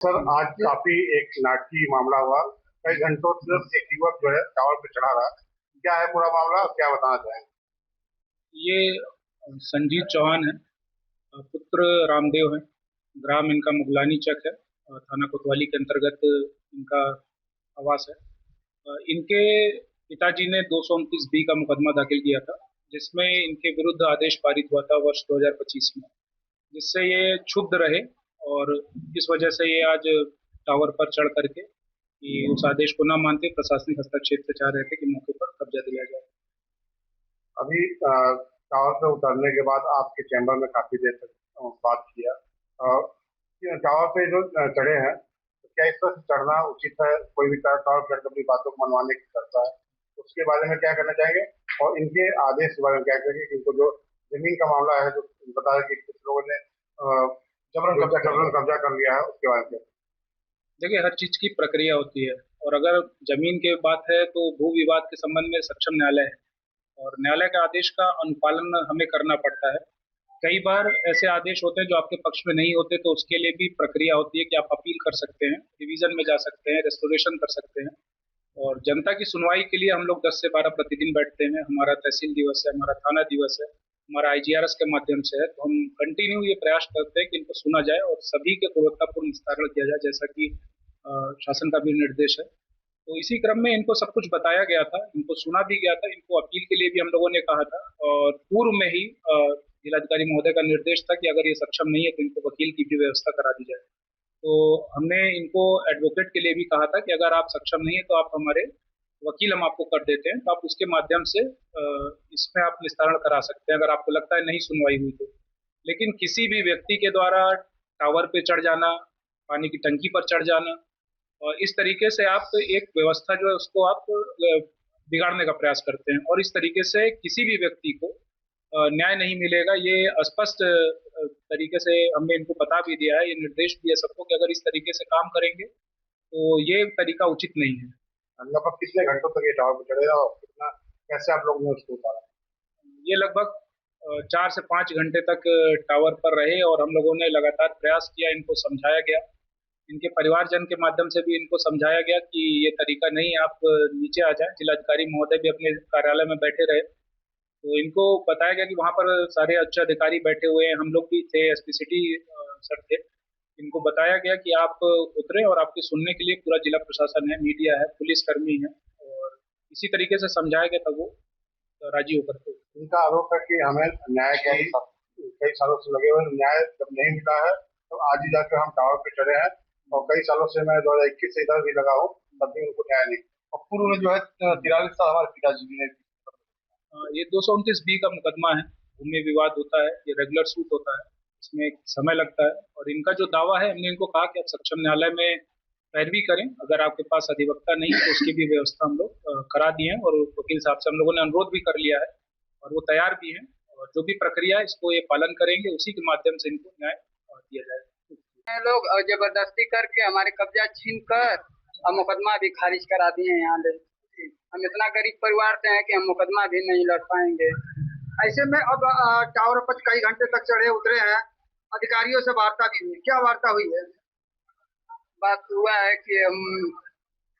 Sir, आज काफी एक नाटकीय मामला हुआ। कई घंटों से एक युवक जो है टावर पे चढ़ा रहा। क्या है पूरा मामला, क्या बताना चाहेंगे? ये संजीत चौहान है। पुत्र रामदेव है। ग्राम इनका मुगलानी चक है और थाना कोतवाली के अंतर्गत इनका आवास है। इनके पिताजी ने 229 बी का मुकदमा दाखिल किया था, जिसमें इनके विरुद्ध आदेश पारित हुआ था वर्ष 2025 में, जिससे ये क्षुब्ध रहे और इस वजह से ये आज टावर पर चढ़ करके कि उस आदेश को न मानते प्रशासनिक हस्तक्षेप से चाह रहे थे कि मौके पर कब्जा दिया जाए। अभी टावर पे उतरने के बाद आपके चैम्बर में काफी देर तक बात किया। ये टावर पे जो चढ़े हैं, तो क्या इस पर चढ़ना उचित है? कोई भी टावर पे चढ़कर अपनी बातों को मनवाने की करता है, उसके बारे में क्या करना चाहेंगे? और इनके आदेश के बारे में क्या कहेंगे कि इनको जो जमीन का मामला है, जो बता है कि कुछ लोगों ने जबरन कब्जा कर लिया है, उसके बारे में क्या? देखिए, हर चीज की प्रक्रिया होती है और अगर जमीन की बात है तो भू विवाद के संबंध में सक्षम न्यायालय है और न्यायालय के आदेश का अनुपालन हमें करना पड़ता है। कई बार ऐसे आदेश होते हैं जो आपके पक्ष में नहीं होते, तो उसके लिए भी प्रक्रिया होती है कि आप अपील कर सकते हैं, डिवीजन में जा सकते हैं, रेस्टोरेशन कर सकते हैं। और जनता की सुनवाई के लिए हम लोग 10 से 12 प्रतिदिन बैठते हैं। हमारा तहसील दिवस है, हमारा थाना दिवस है, हमारा आईजीआरएस के माध्यम से है, तो हम कंटिन्यू ये प्रयास करते हैं कि इनको सुना जाए और सभी के गुणवत्तापूर्ण निस्तारण किया जाए, जैसा कि शासन का भी निर्देश है। तो इसी क्रम में इनको सब कुछ बताया गया था, इनको सुना भी गया था, इनको अपील के लिए भी हम लोगों ने कहा था और पूर्व में ही जिलाधिकारी महोदय का निर्देश था कि अगर ये सक्षम नहीं है तो इनको वकील की भी व्यवस्था करा दी जाए। तो हमने इनको एडवोकेट के लिए भी कहा था कि अगर आप सक्षम नहीं है तो आप हमारे वकील हम आपको कर देते हैं, तो आप उसके माध्यम से इसमें आप निस्तारण करा सकते हैं अगर आपको लगता है नहीं सुनवाई हुई तो। लेकिन किसी भी व्यक्ति के द्वारा टावर पे चढ़ जाना, पानी की टंकी पर चढ़ जाना और इस तरीके से आप एक व्यवस्था जो है उसको आप बिगाड़ने का प्रयास करते हैं और इस तरीके से किसी भी व्यक्ति को न्याय नहीं मिलेगा। ये स्पष्ट तरीके से हमने इनको बता भी दिया है, ये निर्देश दिया सबको कि अगर इस तरीके से काम करेंगे तो ये तरीका उचित नहीं है। लगभग कितने घंटों तक ये टावर पे चढ़े और कितना, कैसे आप लोगों ने उसको उतारा? ये लगभग 4 से 5 घंटे तक टावर पर रहे और हम लोगों ने लगातार प्रयास किया, इनको समझाया गया, इनके परिवारजन के माध्यम से भी इनको समझाया गया कि ये तरीका नहीं है, आप नीचे आ जाएं। जिलाधिकारी महोदय भी अपने कार्यालय में बैठे रहे, तो इनको बताया गया कि वहाँ पर सारे उच्च अधिकारी बैठे हुए हैं, हम लोग भी थे, एसपी सिटी सर थे। इनको बताया गया कि आप उतरे और आपके सुनने के लिए पूरा जिला प्रशासन है, मीडिया है, पुलिस कर्मी है और इसी तरीके से समझाया गया था, वो राजी होकर के। इनका आरोप है कि हमें न्याय की कई सालों से लगे हुए, न्याय जब नहीं मिला है तो आज ही जाकर हम टावर पे चढ़े हैं। और कई सालों से मैं 2021 से इधर भी लगा हूँ, तब भी उनको न्याय नहीं। और पूर्व में जो है 43 साल हमारे पिताजी जी ने। ये 229 बी का मुकदमा है, भूमि विवाद होता है, ये रेगुलर सूट होता है, इसमें एक समय लगता है और इनका जो दावा है, हमने इनको कहा कि आप सक्षम न्यायालय में पैरवी करें, अगर आपके पास अधिवक्ता नहीं है तो उसकी भी व्यवस्था हम लोग करा दिए हैं और वकील साहब से हम लोगों ने अनुरोध भी कर लिया है और वो तैयार भी हैं और जो भी प्रक्रिया है इसको ये पालन करेंगे, उसी के माध्यम से इनको न्याय दिया जाएगा। ये लोग जबरदस्ती करके हमारे कब्जा छीन कर और मुकदमा भी खारिज करा दिए हैं यहाँ ले। हम इतना गरीब परिवार से हैं कि हम मुकदमा भी नहीं लड़ पाएंगे। ऐसे में अब टावर पर कई घंटे तक चढ़े उतरे हैं, अधिकारियों से वार्ता भी हुई, क्या वार्ता हुई है? बात हुआ है कि हम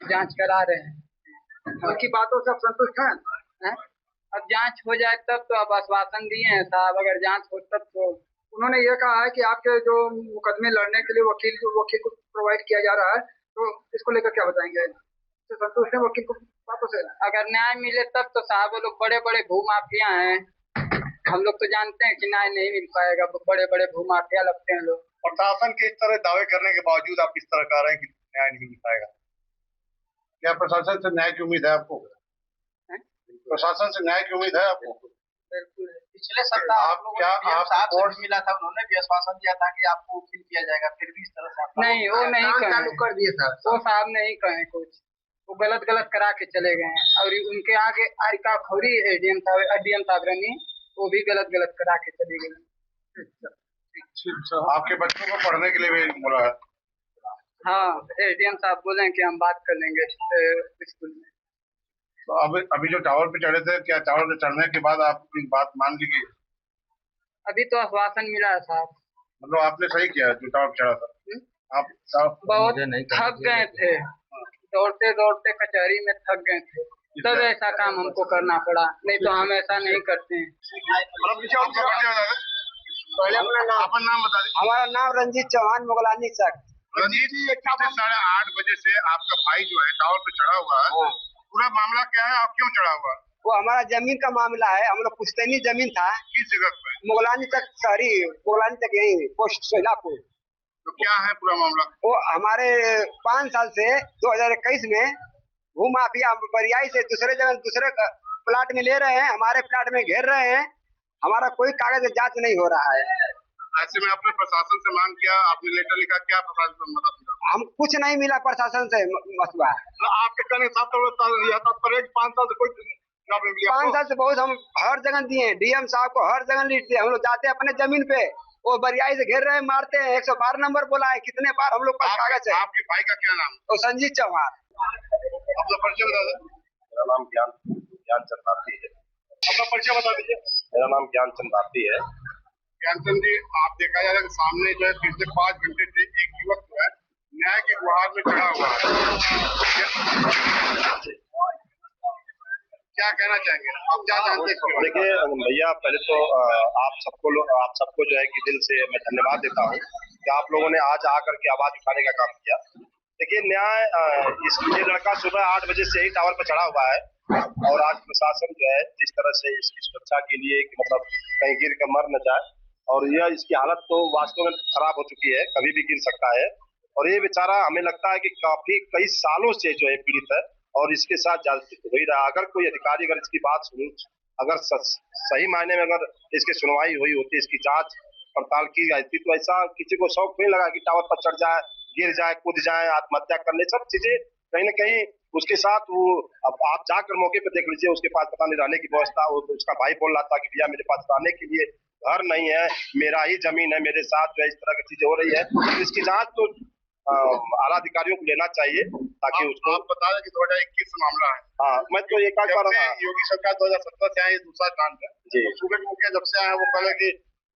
जांच करा रहे हैं, उनकी बातों से आप संतुष्ट हैं? हैं? अब जांच हो जाए तब तो अब आश्वासन दिए हैं साहब, अगर जांच हो तब तो। उन्होंने ये कहा है कि आपके जो मुकदमे लड़ने के लिए वकील को प्रोवाइड किया जा रहा है, तो इसको लेकर क्या बताएंगे? इससे संतुष्ट है वकील को बातों से? अगर न्याय मिले तब तो साहब, वो लोग बड़े बड़े भूमाफिया हैं, हम लोग तो जानते हैं कि न्याय नहीं मिल पाएगा, बड़े बड़े भूमाफिया लगते हैं लोग। प्रशासन के इस तरह दावे करने के बावजूद आप किस तरह कह रहे हैं कि न्याय नहीं मिल पाएगा? क्या प्रशासन से न्याय की उम्मीद है आपको? प्रशासन से न्याय की उम्मीद है आपको? बिल्कुल। पिछले सप्ताह आप लोगों क्या को आप कोर्ट मिला था, उन्होंने भी आश्वासन दिया था कि आपको वकील किया जाएगा, फिर भी इस तरह से नहीं, वो नहीं कहे, कर दिए सर, वो साहब नहीं कहे कुछ, वो गलत गलत करा के चले गए हैं और उनके आगे आरिका खौरी एडीएम साहब रनी, वो भी गलत गलत करा के चले गए। आपके बच्चों को पढ़ने के लिए भी बोला है? हाँ, एडीएम साहब बोले कि हम बात कर लेंगे स्कूल में। तो अभी जो टावर पे चढ़े थे, क्या टावर पे चढ़ने के बाद आपकी बात मान ली गई? अभी तो आश्वासन मिला है साहब। मतलब आपने सही किया जो टावर पे चढ़ा था? आप साफ बहुत थक गए थे, दौड़ते दौड़ते कचहरी में थक गए थे, तब ऐसा काम हमको करना पड़ा, नहीं तो हम ऐसा नहीं करते हैं। पहले अपना नाम बता दीजिए। हमारा नाम रंजीत चौहान, मोगलानी चक। रंजीत जी, 8:30 बजे से आपका भाई जो है टावर पे चढ़ा हुआ है, पूरा मामला क्या है, आप क्यों चढ़ा हुआ है? वो हमारा जमीन का मामला है, हम लोग पुश्तैनी जमीन था, किस जगह पे? मोगलानी तक शहरी, मोगलानी तक यही पोस्ट सोलापुर। तो क्या है पूरा मामला? वो हमारे 5 साल से 2021 में भू माफिया बरियाई से दूसरे प्लाट में ले रहे हैं, हमारे प्लाट में घेर रहे हैं, हमारा कोई कागज जांच नहीं हो रहा है। ऐसे में आपने प्रशासन से मांग किया, आपने लेटर लिखा, क्या प्रशासन से मदद मिला? हम कुछ नहीं मिला प्रशासन से मसुआ। आपके कहने 5 साल से कोई जवाब नहीं दिया? 5 साल से बहुत हम हर जगह दिए, डीएम साहब को हर जगह लीड दिए, हम लोग जाते हैं अपने जमीन पे, वो बरियाई से घेर रहे हैं, मारते हैं, 112 नंबर बोला है, कितने बार हम लोग पास कागज है। आपके भाई का क्या नाम? वो संजीत चौहान। अपना परिचय बता दीजिए। मेरा नाम ज्ञानचंद भारती है। अपना परिचय बता दीजिए। मेरा नाम ज्ञानचंद भारती है। ज्ञानचंद जी, आप देखा जा रहा है सामने जो है पिछले 5 घंटे से एक युवक जो है न्याय की गुहार में चढ़ा हुआ है, क्या कहना चाहेंगे आप, क्या जानते हैं? देखिए भैया, पहले तो आप सबको जो है कि दिल से मैं धन्यवाद देता हूँ कि आप लोगों ने आज आकर के आवाज उठाने का काम किया। देखिए न्याय, ये लड़का सुबह 8 बजे से ही टावर पर चढ़ा हुआ है और आज प्रशासन जो है जिस तरह से इसकी सुरक्षा के लिए कि मतलब कहीं गिर कर मर न जाए, और यह इसकी हालत तो वास्तव में खराब हो चुकी है, कभी भी गिर सकता है। और ये बेचारा हमें लगता है कि काफी कई सालों से जो है पीड़ित है और इसके साथ जासूसी हो ही रहा। अगर कोई अधिकारी अगर इसकी बात सुनी, अगर सही मायने में अगर इसकी सुनवाई हुई होती, इसकी जांच पड़ताल की जाती, तो ऐसा किसी को शौक नहीं लगा कि टावर पर चढ़ जाए, गिर जाए, कूद जाए, आत्महत्या कर ले। सब चीजें कहीं ना कहीं उसके साथ वो, अब आप जाकर मौके पर देख लीजिए, उसके पास पता नहीं रहने की व्यवस्था, उसका भाई बोल रहा था कि भैया मेरे पास रहने के लिए घर नहीं है, मेरा ही जमीन है, मेरे साथ जो है इस तरह की चीजें हो रही है। तो इसकी जांच तो आला अधिकारियों को लेना चाहिए ताकि उसको। आप बता दें कि 2021 मामला है। हाँ, मैं तो एक बार योगी सरकार 2017 से आए, दूसरा कांड है जी। सूरज मुखिया जब से आए वो कहे कि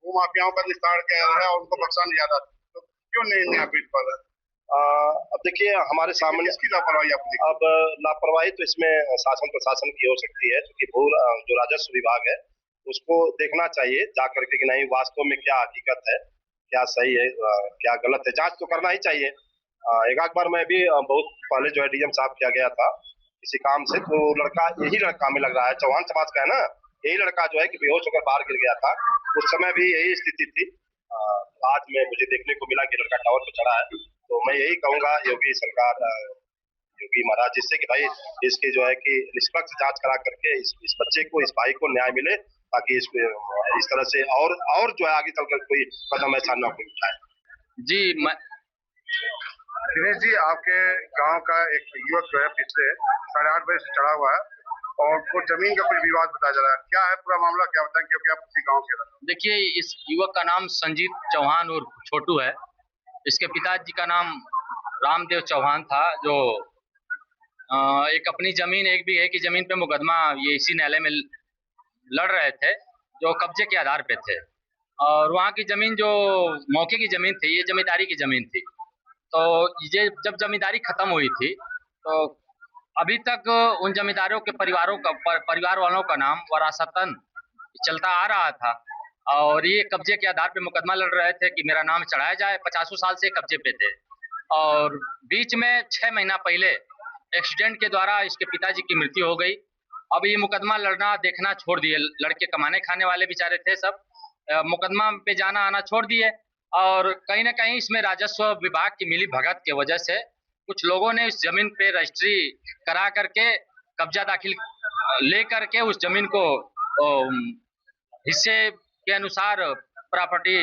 वो माफियाओं का निस्तार किया है और उनको बख्शा नहीं जाता, तो क्यों नहीं न्याय पीठ पर है? अब देखिए हमारे सामने इसकी लापरवाही आपने, अब लापरवाही तो इसमें शासन प्रशासन की हो सकती है, क्योंकि जो राजस्व विभाग है उसको देखना चाहिए जा करके कि नहीं वास्तव में क्या हकीकत है, क्या सही है, क्या गलत है, जांच तो करना ही चाहिए। एक बार मैं भी बहुत पहले जो है डीएम साहब किया गया था किसी काम से, तो लड़का यही लड़का हमें लग रहा है चौहान समाज का है ना, यही लड़का जो है कि बेहोश होकर बाहर गिर गया था, उस समय भी यही स्थिति थी। आज में मुझे देखने को मिला कि लड़का टावर पर चढ़ा है। तो मैं यही कहूंगा योगी सरकार, योगी महाराज, जिससे कि भाई इसके जो है कि निष्पक्ष जांच करा करके इस बच्चे को, इस भाई को न्याय मिले, ताकि इस तरह से और जो है आगे चलकर कोई कदम ऐसा न उठाए। जी दिनेश जी, आपके गांव का एक युवक जो है पिछले 8:30 बजे से चढ़ा हुआ है और वो जमीन का कोई विवाद बताया जा रहा है, क्या है पूरा मामला, क्या बताएं, क्योंकि आप उसी गांव के रहते हैं। देखिए, इस युवक का नाम संजीत चौहान और छोटू है। इसके पिताजी का नाम रामदेव चौहान था, जो एक अपनी जमीन, 1 बीघे की जमीन पे मुकदमा ये इसी न्यायालय में लड़ रहे थे, जो कब्जे के आधार पे थे। और वहाँ की जमीन जो मौके की जमीन थी, ये जमींदारी की जमीन थी। तो ये जब जमींदारी खत्म हुई थी, तो अभी तक उन जमींदारों के परिवार वालों का नाम वरासतन चलता आ रहा था और ये कब्जे के आधार पे मुकदमा लड़ रहे थे कि मेरा नाम चढ़ाया जाए। 50 साल से कब्जे पे थे और बीच में 6 महीना पहले एक्सीडेंट के द्वारा इसके पिताजी की मृत्यु हो गई। अब ये मुकदमा लड़ना देखना छोड़ दिए, लड़के कमाने खाने वाले बेचारे थे सब, मुकदमा पे जाना आना छोड़ दिए। और कहीं ना कहीं इसमें राजस्व विभाग की मिली भगत के वजह से कुछ लोगों ने इस जमीन पे रजिस्ट्री करा करके कब्जा दाखिल ले करके उस जमीन को हिस्से के अनुसार प्रॉपर्टी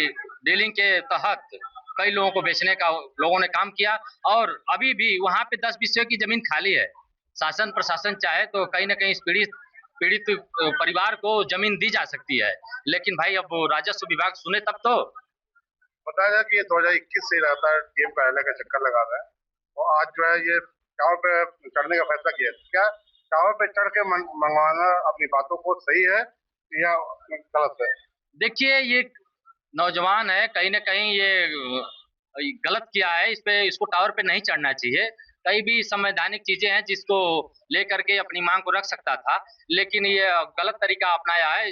डीलिंग के तहत कई लोगों को बेचने का लोगों ने काम किया। और अभी भी वहां पे 10 बीघे की जमीन खाली है। शासन प्रशासन चाहे तो कहीं ना कहीं इस पीड़ित परिवार को जमीन दी जा सकती है, लेकिन भाई अब राजस्व विभाग सुने तब तो। बताया जाए कि ये 2021 से लगातार डीएम कार्यालय का चक्कर लगा रहा है और आज जो है ये टावर पे चढ़ने का फैसला किया। क्या टावर पे चढ़ के मंगवाना अपनी बातों को सही है या गलत है? देखिए, ये नौजवान है, कहीं ना कहीं गलत किया है, इसको टावर पे नहीं चढ़ना चाहिए। कई भी संवैधानिक चीजें हैं जिसको लेकर के अपनी मांग को रख सकता था, लेकिन ये गलत तरीका अपनाया है।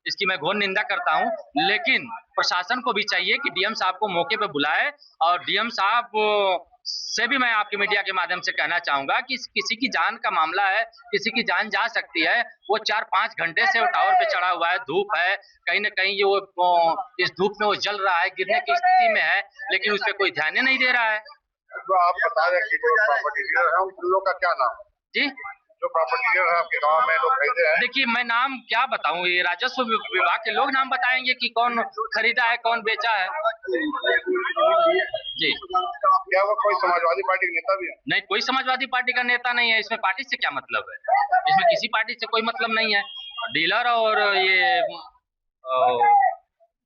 इसकी मैं घोर निंदा करता हूं, लेकिन प्रशासन को भी चाहिए कि डीएम साहब को मौके पे बुलाए। और डीएम साहब से भी मैं आपके मीडिया के माध्यम से कहना चाहूंगा कि किसी की जान का मामला है, किसी की जान जा सकती है। वो 4-5 घंटे से वो टावर पे चढ़ा हुआ है, धूप है, कहीं ना कहीं वो इस धूप में वो जल रहा है, गिरने की स्थिति में है, लेकिन उस पर कोई ध्यान नहीं दे रहा है। तो आप बता रहे कि जो प्रॉपर्टी डीलर है उन लोगों का क्या नाम है? जी, जो प्रॉपर्टी डीलर है आपके गांव में लोग खरीदे हैं? देखिए मैं नाम क्या बताऊं, ये राजस्व विभाग के लोग नाम बताएंगे कि कौन खरीदा है, कौन बेचा है। जी, क्या वो कोई समाजवादी पार्टी के नेता भी है? नहीं, कोई समाजवादी पार्टी का नेता नहीं है। इसमें पार्टी से क्या मतलब है? इसमें किसी पार्टी से कोई मतलब नहीं है। डीलर और ये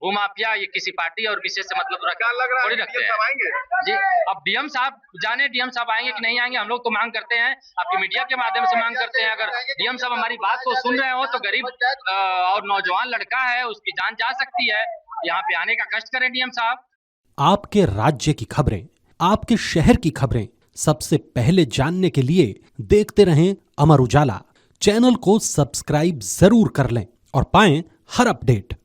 भूमाफिया ये किसी पार्टी और विशेष से मतलब थोड़ी रखते हैं। जी, अब डीएम साहब जाने, डीएम साहब आएंगे कि नहीं आएंगे। हम लोग तो मांग करते हैं, आपकी मीडिया के माध्यम से मांग करते हैं, अगर डीएम साहब हमारी बात को सुन रहे हो तो गरीब और नौजवान लड़का है, उसकी जान जा सकती है, यहाँ पे आने का कष्ट करें डीएम साहब। आपके राज्य की खबरें, आपके शहर की खबरें सबसे पहले जानने के लिए देखते रहें अमर उजाला। चैनल को सब्सक्राइब जरूर कर लें और पाएं हर अपडेट।